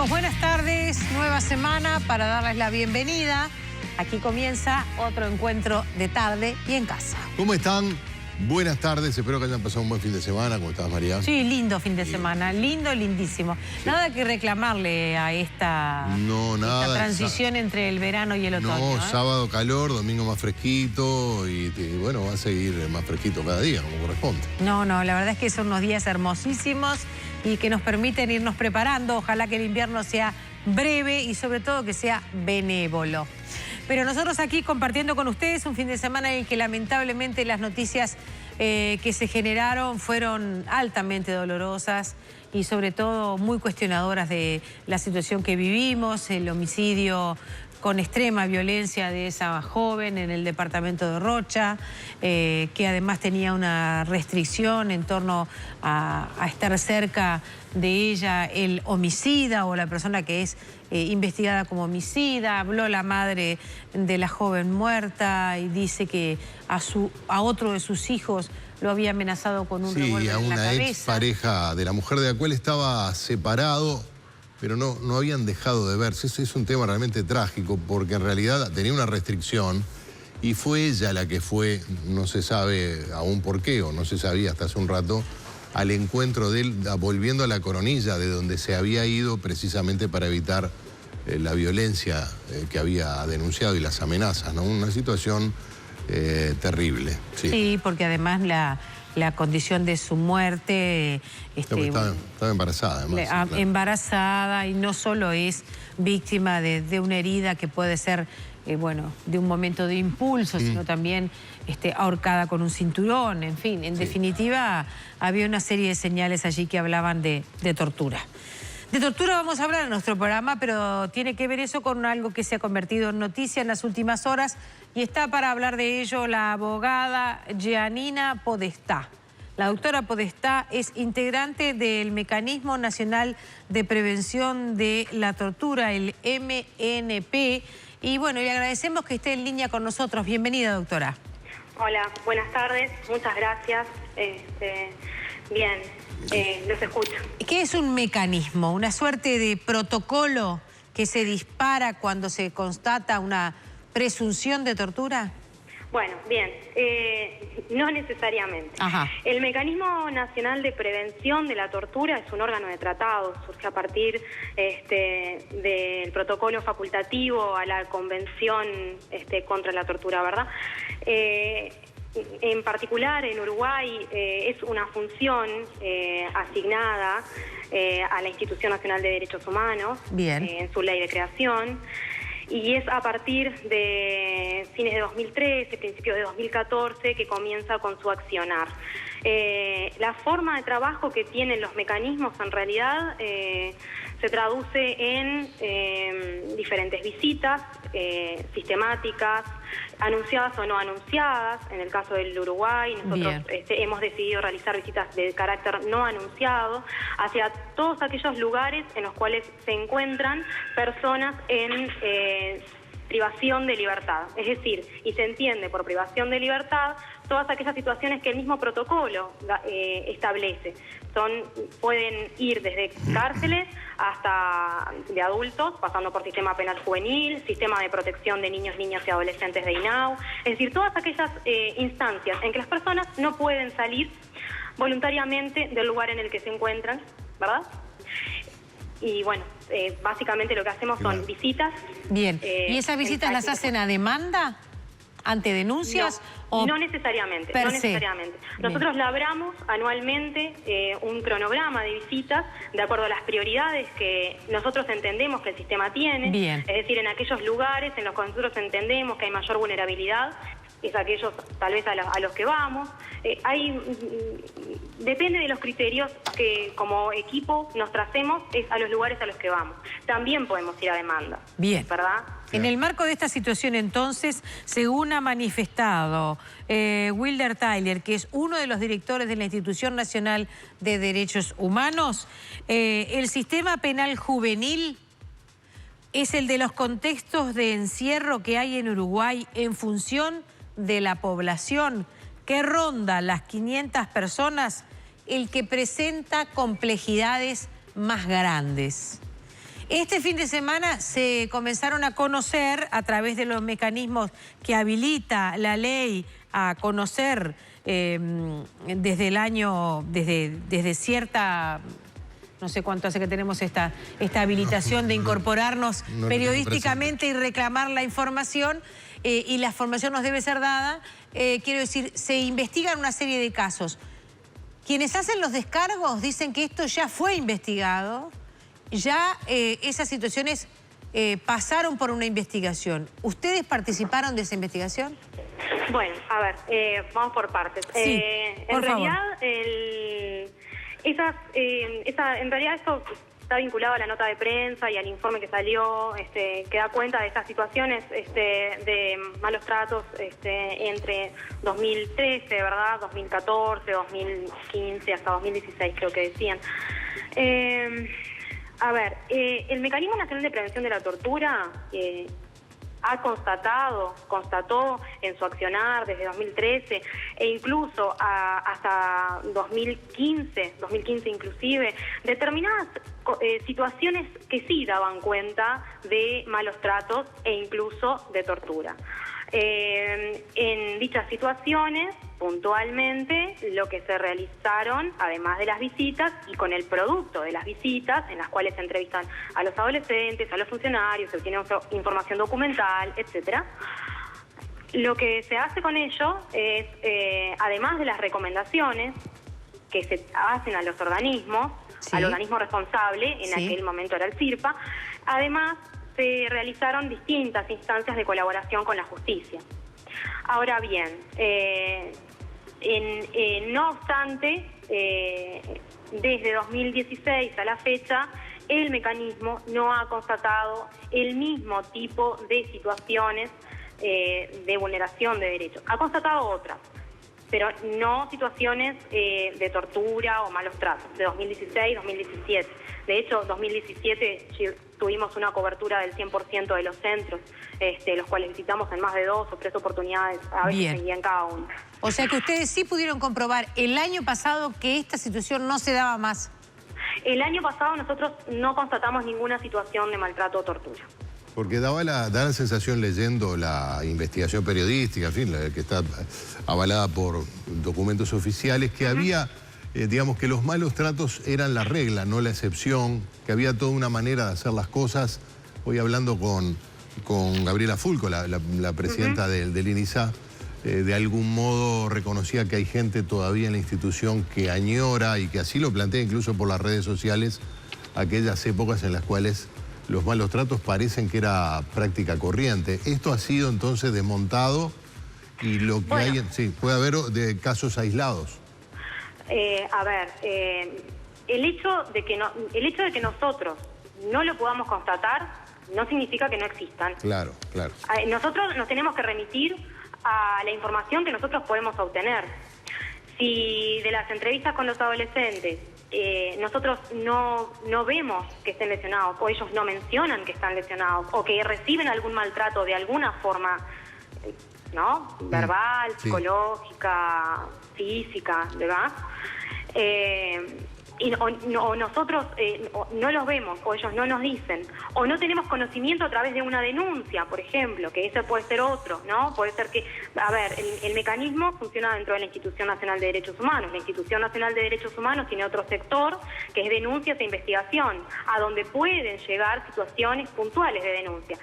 Amigos, buenas tardes, nueva semana para darles la bienvenida. Aquí comienza otro encuentro de tarde y en casa. ¿Cómo están? Buenas tardes, espero que hayan pasado un buen fin de semana. ¿Cómo estás, María? Sí, lindo fin de semana, lindo, lindísimo. Sí. Nada que reclamarle a esta transición entre el verano y el otoño. No, sábado calor, domingo más fresquito y bueno, va a seguir más fresquito cada día, como corresponde. No, la verdad es que son unos días hermosísimos y que nos permiten irnos preparando. Ojalá que el invierno sea breve y sobre todo que sea benévolo. Pero nosotros aquí compartiendo con ustedes un fin de semana en el que lamentablemente las noticias que se generaron fueron altamente dolorosas y sobre todo muy cuestionadoras de la situación que vivimos, el homicidio con extrema violencia de esa joven en el departamento de Rocha, que además tenía una restricción en torno a estar cerca de ella el homicida o la persona que es investigada como homicida. Habló la madre de la joven muerta y dice que a otro de sus hijos lo había amenazado con un revólver en la cabeza. Sí, a una ex pareja de la mujer de la cual estaba separado, pero no habían dejado de verse. Ese es un tema realmente trágico porque en realidad tenía una restricción y fue ella la que fue, no se sabe aún por qué, o no se sabía hasta hace un rato, al encuentro de él, volviendo a la Coronilla, de donde se había ido precisamente para evitar la violencia que había denunciado y las amenazas, ¿no? Una situación terrible. Sí, porque además la condición de su muerte... Estaba embarazada, además. Claro. Embarazada, y no solo es víctima de una herida que puede ser, de un momento de impulso, sino también ahorcada con un cinturón, en fin. En definitiva, había una serie de señales allí que hablaban de tortura. De tortura vamos a hablar en nuestro programa, pero tiene que ver eso con algo que se ha convertido en noticia en las últimas horas y está para hablar de ello la abogada Giannina Podestà. La doctora Podestà es integrante del Mecanismo Nacional de Prevención de la Tortura, el MNP, y bueno, le agradecemos que esté en línea con nosotros. Bienvenida, doctora. Hola, buenas tardes, muchas gracias. Bien. Los escucho. ¿Qué es un mecanismo? ¿Una suerte de protocolo que se dispara cuando se constata una presunción de tortura? Bueno, bien, no necesariamente. Ajá. El Mecanismo Nacional de Prevención de la Tortura es un órgano de tratado, surge a partir del protocolo facultativo a la Convención contra la Tortura, ¿verdad? En particular, en Uruguay es una función asignada a la Institución Nacional de Derechos Humanos. Bien. En su ley de creación, y es a partir de fines de 2013, principios de 2014, que comienza con su accionar. La forma de trabajo que tienen los mecanismos en realidad se traduce en diferentes visitas sistemáticas, anunciadas o no anunciadas. En el caso del Uruguay, nosotros hemos decidido realizar visitas de carácter no anunciado hacia todos aquellos lugares en los cuales se encuentran personas en privación de libertad. Es decir, y se entiende por privación de libertad todas aquellas situaciones que el mismo protocolo establece. Pueden ir desde cárceles hasta de adultos, pasando por sistema penal juvenil, sistema de protección de niños, niñas y adolescentes de INAU. Es decir, todas aquellas instancias en que las personas no pueden salir voluntariamente del lugar en el que se encuentran, ¿verdad? Y bueno, básicamente lo que hacemos son visitas. Bien, ¿y esas visitas las hacen a demanda? ¿Ante denuncias? No necesariamente, no necesariamente. Nosotros labramos anualmente un cronograma de visitas de acuerdo a las prioridades que nosotros entendemos que el sistema tiene. Bien. Es decir, en aquellos lugares en los que nosotros entendemos que hay mayor vulnerabilidad, es aquellos tal vez a los que vamos. Depende de los criterios que como equipo nos tracemos, es a los lugares a los que vamos. También podemos ir a demanda. Bien. ¿Verdad? En el marco de esta situación, entonces, según ha manifestado Wilder Tyler, que es uno de los directores de la Institución Nacional de Derechos Humanos, el sistema penal juvenil es el de los contextos de encierro que hay en Uruguay en función de la población que ronda las 500 personas, el que presenta complejidades más grandes. Este fin de semana se comenzaron a conocer a través de los mecanismos que habilita la ley a conocer desde el año, desde cierta... No sé cuánto hace que tenemos esta habilitación de incorporarnos periodísticamente y reclamar la información, y la información nos debe ser dada. Quiero decir, se investigan una serie de casos. Quienes hacen los descargos dicen que esto ya fue investigado, ya esas situaciones pasaron por una investigación. ¿Ustedes participaron de esa investigación? Bueno, a ver, vamos por partes. Sí, en realidad, en realidad esto está vinculado a la nota de prensa y al informe que salió, que da cuenta de estas situaciones de malos tratos entre 2013, ¿verdad? 2014, 2015, hasta 2016 creo que decían. A ver, el Mecanismo Nacional de Prevención de la Tortura constató en su accionar desde 2013 e incluso hasta 2015 inclusive, determinadas situaciones que sí daban cuenta de malos tratos e incluso de tortura. En dichas situaciones, puntualmente, lo que se realizaron, además de las visitas y con el producto de las visitas, en las cuales se entrevistan a los adolescentes, a los funcionarios, se obtiene información documental, etcétera. Lo que se hace con ello es, además de las recomendaciones que se hacen a los organismos, sí, al organismo responsable, en sí, aquel momento era el CIRPA, además se realizaron distintas instancias de colaboración con la justicia. Ahora bien, no obstante, desde 2016 a la fecha, el mecanismo no ha constatado el mismo tipo de situaciones de vulneración de derechos. Ha constatado otras, pero no situaciones de tortura o malos tratos, de 2016 2017. De hecho, 2017 tuvimos una cobertura del 100% de los centros, los cuales visitamos en más de 2 o 3 oportunidades, a veces en cada uno. O sea que ustedes sí pudieron comprobar el año pasado que esta situación no se daba más. El año pasado nosotros no constatamos ninguna situación de maltrato o tortura. Porque da la sensación, leyendo la investigación periodística, en fin, la que está avalada por documentos oficiales, que había, digamos, que los malos tratos eran la regla, no la excepción, que había toda una manera de hacer las cosas. Hoy hablando con Gabriela Fulco, la presidenta del INISA, de algún modo reconocía que hay gente todavía en la institución que añora, y que así lo plantea incluso por las redes sociales, aquellas épocas en las cuales los malos tratos parecen que era práctica corriente. Esto ha sido entonces desmontado, y lo que hay, sí, puede haber de casos aislados. El hecho de que nosotros no lo podamos constatar no significa que no existan. Claro, claro. Nosotros nos tenemos que remitir a la información que nosotros podemos obtener. Si de las entrevistas con los adolescentes nosotros no vemos que estén lesionados, o ellos no mencionan que están lesionados, o que reciben algún maltrato de alguna forma, ¿no? Verbal, sí, psicológica, física, ¿verdad? O nosotros no los vemos, o ellos no nos dicen, o no tenemos conocimiento a través de una denuncia, por ejemplo, que ese puede ser otro, ¿no? Puede ser que, a ver, el mecanismo funciona dentro de la Institución Nacional de Derechos Humanos. La Institución Nacional de Derechos Humanos tiene otro sector, que es denuncias e investigación, a donde pueden llegar situaciones puntuales de denuncia.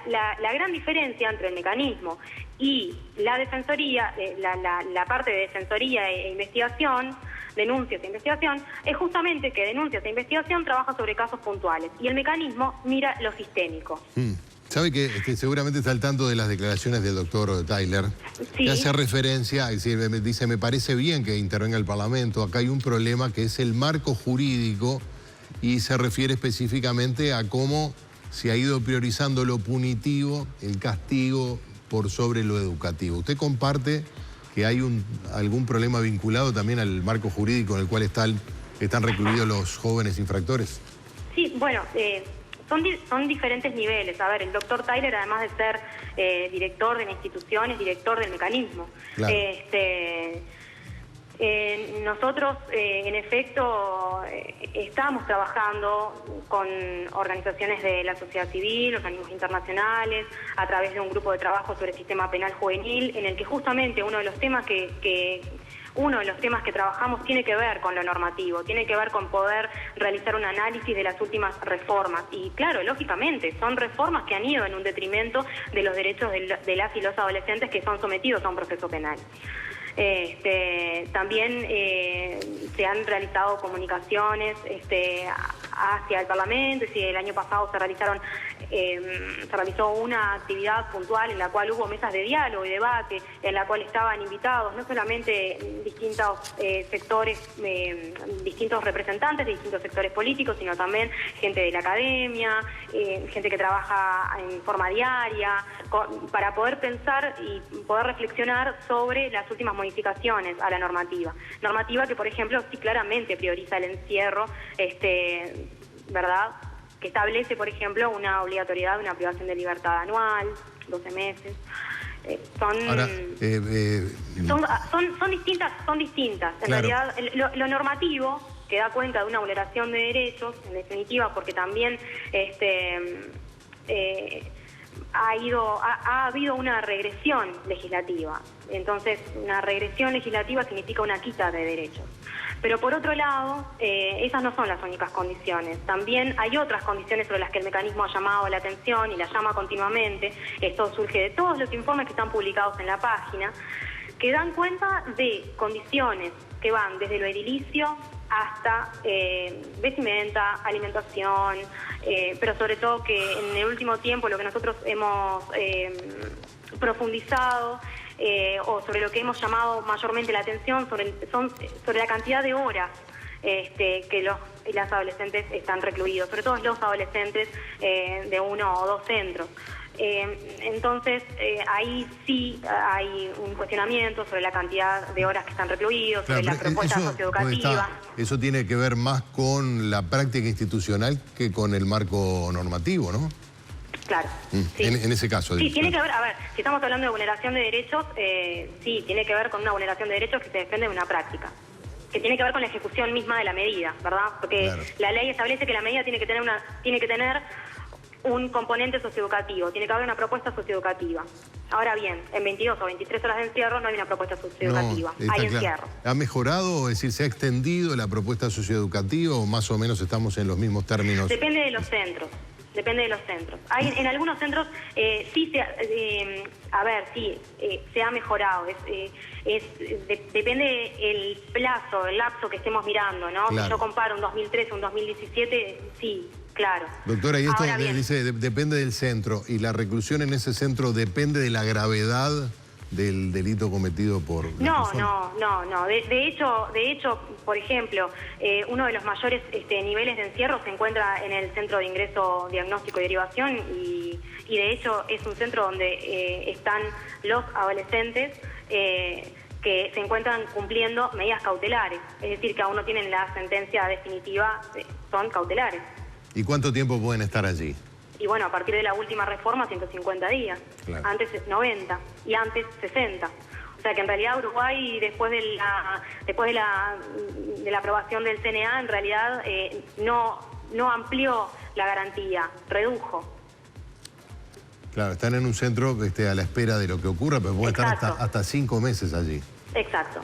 La gran diferencia entre el mecanismo y la defensoría, la parte de defensoría e investigación, denuncias e investigación, es justamente que denuncias e investigación trabaja sobre casos puntuales y el mecanismo mira lo sistémico. ¿Sabe que seguramente está al tanto de las declaraciones del doctor Tyler? Sí. Que hace referencia, es decir, dice, me parece bien que intervenga el Parlamento, acá hay un problema que es el marco jurídico, y se refiere específicamente a cómo se ha ido priorizando lo punitivo, el castigo, por sobre lo educativo. ¿Usted comparte que hay algún problema vinculado también al marco jurídico en el cual están recluidos los jóvenes infractores? Sí, bueno, son diferentes niveles. A ver, el doctor Tyler, además de ser director de la institución, es director del mecanismo. Claro. Nosotros, en efecto, estamos trabajando con organizaciones de la sociedad civil, organismos internacionales, a través de un grupo de trabajo sobre el sistema penal juvenil, en el que justamente uno de los temas que trabajamos tiene que ver con lo normativo, tiene que ver con poder realizar un análisis de las últimas reformas. Y claro, lógicamente, son reformas que han ido en un detrimento de los derechos de las y los adolescentes que son sometidos a un proceso penal. También se han realizado comunicaciones hacia el Parlamento, y el año pasado se realizó una actividad puntual en la cual hubo mesas de diálogo y debate, en la cual estaban invitados no solamente distintos sectores, distintos representantes de distintos sectores políticos, sino también gente de la academia, gente que trabaja en forma diaria, para poder pensar y poder reflexionar sobre las últimas modificaciones a la normativa. Normativa que, por ejemplo, sí claramente prioriza el encierro, ¿verdad?, que establece, por ejemplo, una obligatoriedad de una privación de libertad anual, 12 meses. Son distintas. En realidad, lo normativo, que da cuenta de una vulneración de derechos, en definitiva, porque también ha habido una regresión legislativa. Entonces, una regresión legislativa significa una quita de derechos. Pero por otro lado, esas no son las únicas condiciones. También hay otras condiciones sobre las que el mecanismo ha llamado la atención y la llama continuamente. Esto surge de todos los informes que están publicados en la página, que dan cuenta de condiciones que van desde lo edilicio hasta vestimenta, alimentación, pero sobre todo que en el último tiempo lo que nosotros hemos profundizado o sobre lo que hemos llamado mayormente la atención sobre la cantidad de horas que los y las adolescentes están recluidos, sobre todo los adolescentes de 1 o 2 centros. Entonces, ahí sí hay un cuestionamiento sobre la cantidad de horas que están recluidos, sobre la propuesta socioeducativa. Eso tiene que ver más con la práctica institucional que con el marco normativo, ¿no? Claro. Sí. En ese caso. Sí, tiene que ver, a ver, si estamos hablando de vulneración de derechos, sí, tiene que ver con una vulneración de derechos que se desprende de una práctica, que tiene que ver con la ejecución misma de la medida, ¿verdad? Porque la ley establece que la medida tiene que tener un componente socioeducativo, tiene que haber una propuesta socioeducativa. Ahora bien, en 22 o 23 horas de encierro no hay una propuesta socioeducativa, hay encierro. ¿Ha mejorado, es decir, se ha extendido la propuesta socioeducativa o más o menos estamos en los mismos términos? Depende de los centros. Depende de los centros. Hay, en algunos centros sí se ha mejorado. Depende el plazo, el lapso que estemos mirando, ¿no? Claro. Si yo comparo un 2013 un 2017, sí, claro. Doctora, y esto dice, depende del centro, y la reclusión en ese centro depende de la gravedad del delito cometido por la persona. No. De hecho, por ejemplo, uno de los mayores niveles de encierro se encuentra en el Centro de Ingreso, Diagnóstico y Derivación y de hecho es un centro donde están los adolescentes que se encuentran cumpliendo medidas cautelares. Es decir, que aún no tienen la sentencia definitiva, son cautelares. ¿Y cuánto tiempo pueden estar allí? Y bueno, a partir de la última reforma, 150 días. Claro. Antes 90 y antes 60. O sea que en realidad Uruguay, después de la aprobación del CNA, en realidad no amplió la garantía, redujo. Claro, están en un centro a la espera de lo que ocurra, pero pueden estar hasta 5 meses allí. Exacto.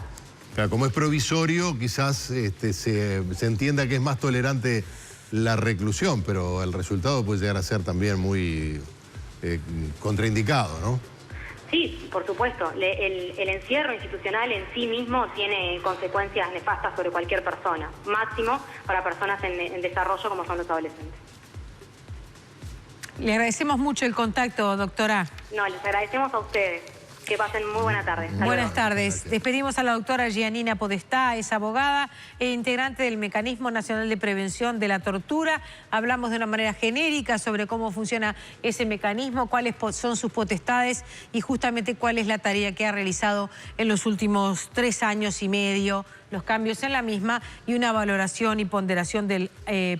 Claro, como es provisorio, quizás se entienda que es más tolerante la reclusión, pero el resultado puede llegar a ser también muy contraindicado, ¿no? Sí, por supuesto. El encierro institucional en sí mismo tiene consecuencias nefastas sobre cualquier persona, máximo para personas en desarrollo como son los adolescentes. Le agradecemos mucho el contacto, doctora. No, les agradecemos a ustedes. Que pasen muy buena tarde. Buenas tardes. Gracias. Despedimos a la doctora Giannina Podestá, es abogada e integrante del Mecanismo Nacional de Prevención de la Tortura. Hablamos de una manera genérica sobre cómo funciona ese mecanismo, cuáles son sus potestades y justamente cuál es la tarea que ha realizado en los últimos 3 años y medio los cambios en la misma y una valoración y ponderación del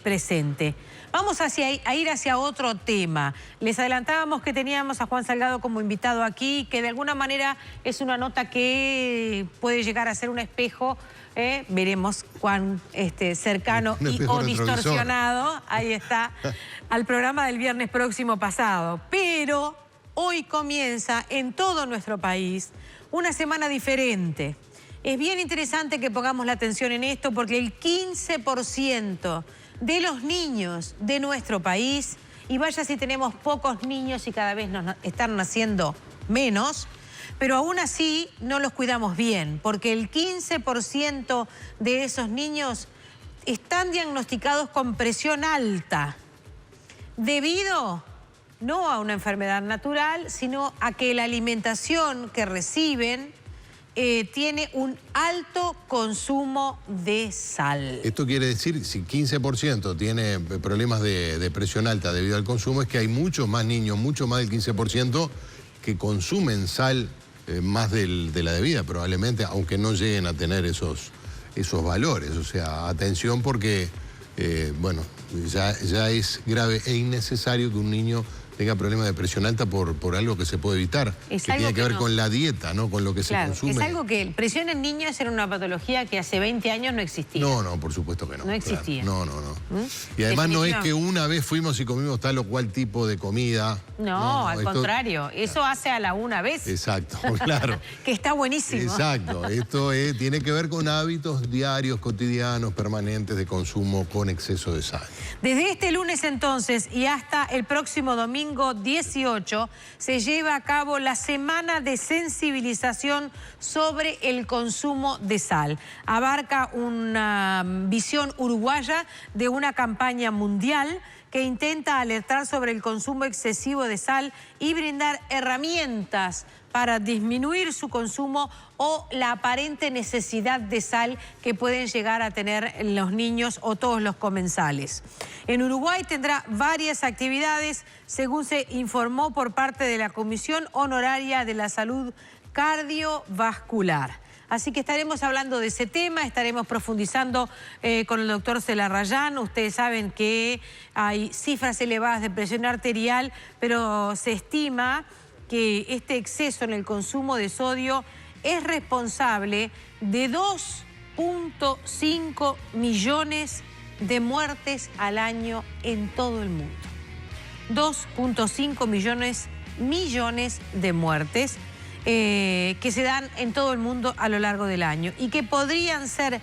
presente. Vamos a ir hacia otro tema. Les adelantábamos que teníamos a Juan Salgado como invitado aquí, que de alguna manera es una nota que puede llegar a ser un espejo, veremos cuán cercano o distorsionado, ahí está, al programa del viernes próximo pasado. Pero hoy comienza en todo nuestro país una semana diferente. Es bien interesante que pongamos la atención en esto porque el 15% de los niños de nuestro país, y vaya si tenemos pocos niños y cada vez nos están naciendo menos, pero aún así no los cuidamos bien, porque el 15% de esos niños están diagnosticados con presión alta, debido no a una enfermedad natural, sino a que la alimentación que reciben tiene un alto consumo de sal. Esto quiere decir, si 15% tiene problemas de presión alta debido al consumo, es que hay muchos más niños, mucho más del 15%, que consumen sal más de la debida, probablemente, aunque no lleguen a tener esos valores. O sea, atención porque, bueno, ya es grave e innecesario que un niño tenga problemas de presión alta por algo que se puede evitar, que tiene que ver con la dieta, ¿no? Con lo que se consume. Es algo que presión en niños era una patología que hace 20 años no existía. No, por supuesto que no. No existía. Claro. No. Y además no es que una vez fuimos y comimos tal o cual tipo de comida. No, al contrario. Eso hace a la una vez. Exacto, claro. Que está buenísimo. Exacto. Esto tiene que ver con hábitos diarios, cotidianos, permanentes de consumo con exceso de sal. Desde este lunes entonces y hasta el próximo domingo 18 se lleva a cabo la semana de sensibilización sobre el consumo de sal. Abarca una visión uruguaya de una campaña mundial que intenta alertar sobre el consumo excesivo de sal y brindar herramientas para disminuir su consumo o la aparente necesidad de sal que pueden llegar a tener los niños o todos los comensales. En Uruguay tendrá varias actividades, según se informó por parte de la Comisión Honoraria de la Salud Cardiovascular. Así que estaremos hablando de ese tema, estaremos profundizando con el doctor Celarrayán. Ustedes saben que hay cifras elevadas de presión arterial, pero se estima que este exceso en el consumo de sodio es responsable de 2.5 millones de muertes al año en todo el mundo. 2.5 millones de muertes que se dan en todo el mundo a lo largo del año y que podrían ser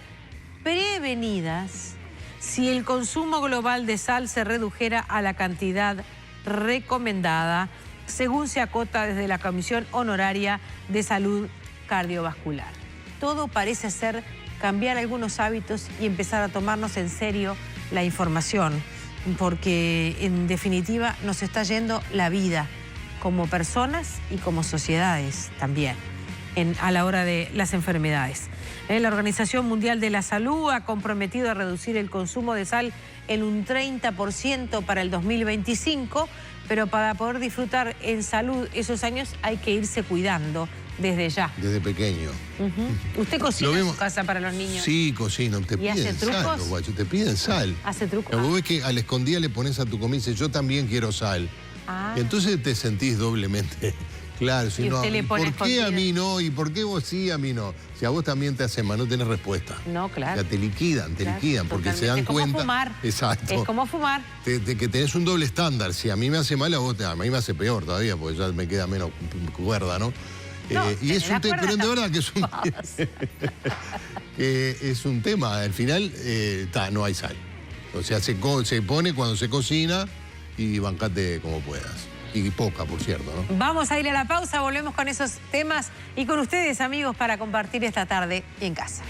prevenidas si el consumo global de sal se redujera a la cantidad recomendada, según se acota desde la Comisión Honoraria de Salud Cardiovascular. Todo parece ser cambiar algunos hábitos y empezar a tomarnos en serio la información, porque en definitiva nos está yendo la vida como personas y como sociedades también a la hora de las enfermedades. La Organización Mundial de la Salud ha comprometido a reducir el consumo de sal en un 30% para el 2025, pero para poder disfrutar en salud esos años hay que irse cuidando desde ya. Desde pequeño. ¿Usted cocina en su casa para los niños? Sí, cocino. Te piden sal, guacho, te piden sal. ¿Hace trucos? Vos ves que a la escondida le pones a tu comida y dices, yo también quiero sal. Y entonces te sentís doblemente. Claro, si y no, usted le pone ¿por qué a mí no? ¿Y por qué vos sí, a mí no? Si a vos también te hacen mal, no tenés respuesta. No, claro. O sea, te liquidan, porque se dan cuenta. cuenta. Es como fumar. Exacto. Es como fumar. Que tenés un doble estándar. Si a mí me hace mal, a mí me hace peor todavía, porque ya me queda menos cuerda, ¿no? Y es un tema, pero de verdad que es un tema. Al final, no hay sal. O sea, se pone cuando se cocina y bancate como puedas. Y poca, por cierto, ¿no? Vamos a ir a la pausa, volvemos con esos temas y con ustedes, amigos, para compartir esta tarde y en casa.